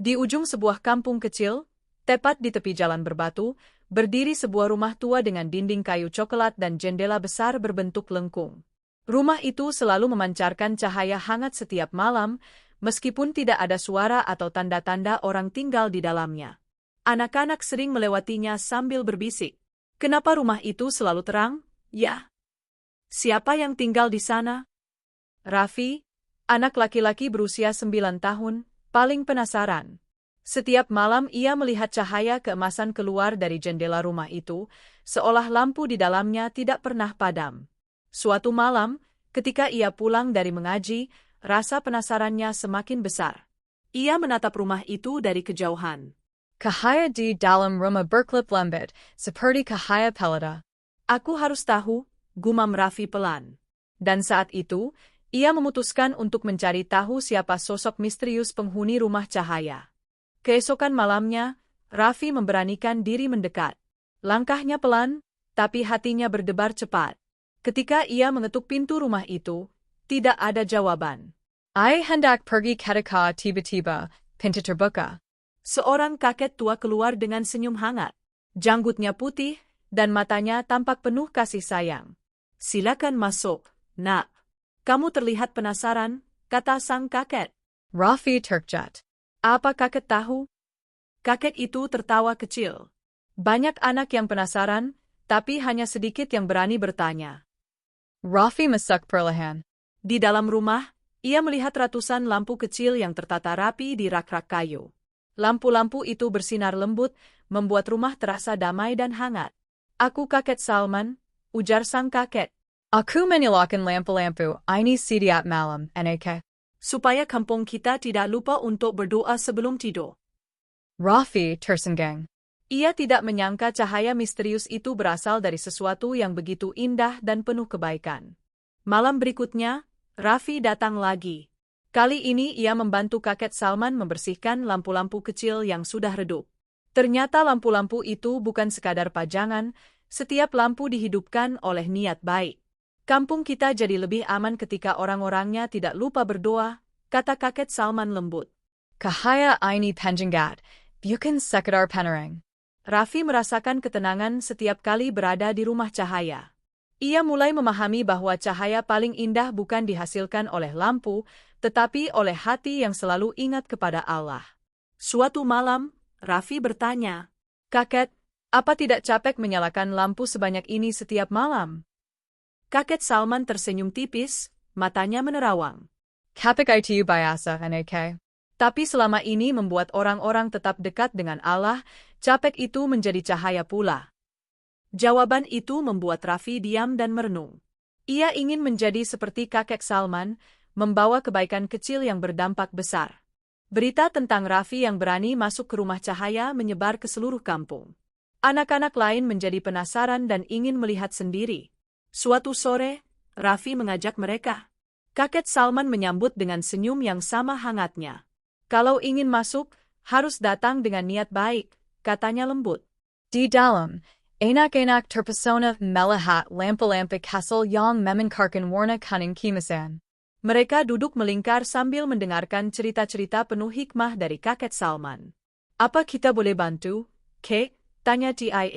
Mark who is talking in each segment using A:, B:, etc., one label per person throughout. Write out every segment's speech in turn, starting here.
A: Di ujung sebuah kampung kecil, tepat di tepi jalan berbatu, berdiri sebuah rumah tua dengan dinding kayu coklat dan jendela besar berbentuk lengkung. Rumah itu selalu memancarkan cahaya hangat setiap malam, meskipun tidak ada suara atau tanda-tanda orang tinggal di dalamnya. Anak-anak sering melewatinya sambil berbisik. Kenapa rumah itu selalu terang? Ya. Siapa yang tinggal di sana? Raffi, anak laki-laki berusia 9 tahun, paling penasaran. Setiap malam ia melihat cahaya keemasan keluar dari jendela rumah itu, seolah lampu di dalamnya tidak pernah padam. Suatu malam, ketika ia pulang dari mengaji, rasa penasarannya semakin besar. Ia menatap rumah itu dari kejauhan.
B: Cahaya di dalam rumah berkelip lambat, seperti cahaya pelita.
A: Aku harus tahu, gumam Raffi pelan. Dan saat itu, ia memutuskan untuk mencari tahu siapa sosok misterius penghuni rumah cahaya. Keesokan malamnya, Raffi memberanikan diri mendekat. Langkahnya pelan, tapi hatinya berdebar cepat. Ketika ia mengetuk pintu rumah itu, tidak ada jawaban.
B: Ai hendak pergi ketika tiba-tiba, pintu terbuka.
A: Seorang kakek tua keluar dengan senyum hangat. Janggutnya putih, dan matanya tampak penuh kasih sayang. Silakan masuk, nak. Kamu terlihat penasaran, kata sang kakek.
B: Raffi terkejut.
A: Apa kakek tahu? Kakek itu tertawa kecil. Banyak anak yang penasaran, tapi hanya sedikit yang berani bertanya.
B: Raffi masuk perlahan.
A: Di dalam rumah, ia melihat ratusan lampu kecil yang tertata rapi di rak-rak kayu. Lampu-lampu itu bersinar lembut, membuat rumah terasa damai dan hangat. Aku kakek Salman, ujar sang kakek.
B: Aku menyalakan lampu-lampu ini setiap malam, anakku.
A: Supaya kampung kita tidak lupa untuk berdoa sebelum tidur.
B: Raffi tersenggang.
A: Ia tidak menyangka cahaya misterius itu berasal dari sesuatu yang begitu indah dan penuh kebaikan. Malam berikutnya, Raffi datang lagi. Kali ini ia membantu kakek Salman membersihkan lampu-lampu kecil yang sudah redup. Ternyata lampu-lampu itu bukan sekadar pajangan, setiap lampu dihidupkan oleh niat baik. Kampung kita jadi lebih aman ketika orang-orangnya tidak lupa berdoa, kata kakek Salman lembut.
B: Cahaya ini penjengat, bukan sekedar penerang.
A: Raffi merasakan ketenangan setiap kali berada di rumah cahaya. Ia mulai memahami bahwa cahaya paling indah bukan dihasilkan oleh lampu, tetapi oleh hati yang selalu ingat kepada Allah. Suatu malam, Raffi bertanya, "Kakek, apa tidak capek menyalakan lampu sebanyak ini setiap malam?" Kakek Salman tersenyum tipis, matanya menerawang.
B: Capek itu biasa, anakku.
A: Tapi selama ini membuat orang-orang tetap dekat dengan Allah, capek itu menjadi cahaya pula. Jawaban itu membuat Raffi diam dan merenung. Ia ingin menjadi seperti kakek Salman, membawa kebaikan kecil yang berdampak besar. Berita tentang Raffi yang berani masuk ke rumah cahaya menyebar ke seluruh kampung. Anak-anak lain menjadi penasaran dan ingin melihat sendiri. Suatu sore, Raffi mengajak mereka. Kakek Salman menyambut dengan senyum yang sama hangatnya. Kalau ingin masuk, harus datang dengan niat baik, katanya lembut.
B: Di dalam, enak-enak terpesona melihat lampu-lampu kastil yang memancarkan warna kuning kemasan.
A: Mereka duduk melingkar sambil mendengarkan cerita-cerita penuh hikmah dari kakek Salman. Apa kita boleh bantu, Kek? Tanya Tia.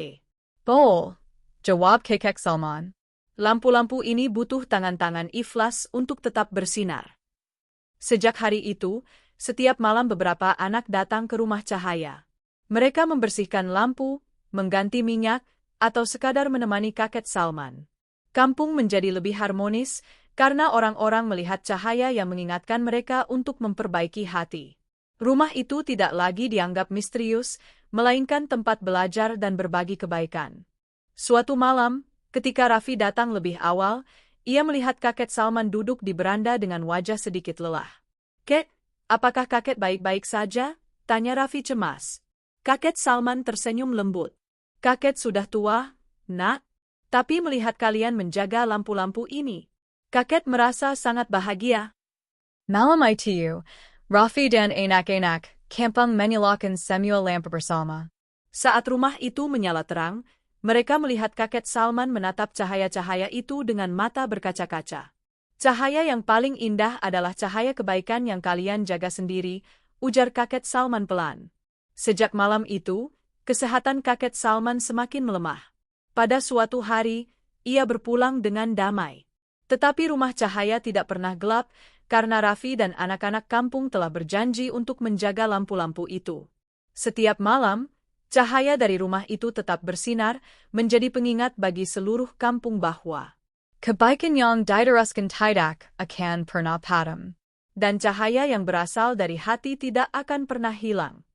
B: Boleh, jawab kakek Salman.
A: Lampu-lampu ini butuh tangan-tangan ikhlas untuk tetap bersinar. Sejak hari itu, setiap malam beberapa anak datang ke rumah cahaya. Mereka membersihkan lampu, mengganti minyak, atau sekadar menemani kakek Salman. Kampung menjadi lebih harmonis, karena orang-orang melihat cahaya yang mengingatkan mereka untuk memperbaiki hati. Rumah itu tidak lagi dianggap misterius, melainkan tempat belajar dan berbagi kebaikan. Suatu malam, ketika Raffi datang lebih awal, ia melihat kakek Salman duduk di beranda dengan wajah sedikit lelah. "Kek, apakah kakek baik-baik saja?" tanya Raffi cemas. Kakek Salman tersenyum lembut. "Kakek sudah tua, nak, tapi melihat kalian menjaga lampu-lampu ini, kakek merasa sangat bahagia."
B: Malam itu, Raffi dan anak-anak kampung menyalakan semua lampu bersama.
A: Saat rumah itu menyala terang, mereka melihat kakek Salman menatap cahaya-cahaya itu dengan mata berkaca-kaca. "Cahaya yang paling indah adalah cahaya kebaikan yang kalian jaga sendiri, ujar kakek Salman pelan. Sejak malam itu, kesehatan kakek Salman semakin melemah. Pada suatu hari, ia berpulang dengan damai. Tetapi rumah cahaya tidak pernah gelap, karena Raffi dan anak-anak kampung telah berjanji untuk menjaga lampu-lampu itu. Setiap malam, cahaya dari rumah itu tetap bersinar, menjadi pengingat bagi seluruh kampung bahwa
B: kebaikan yang diteruskan tidak akan pernah padam.
A: dan cahaya yang berasal dari hati tidak akan pernah hilang.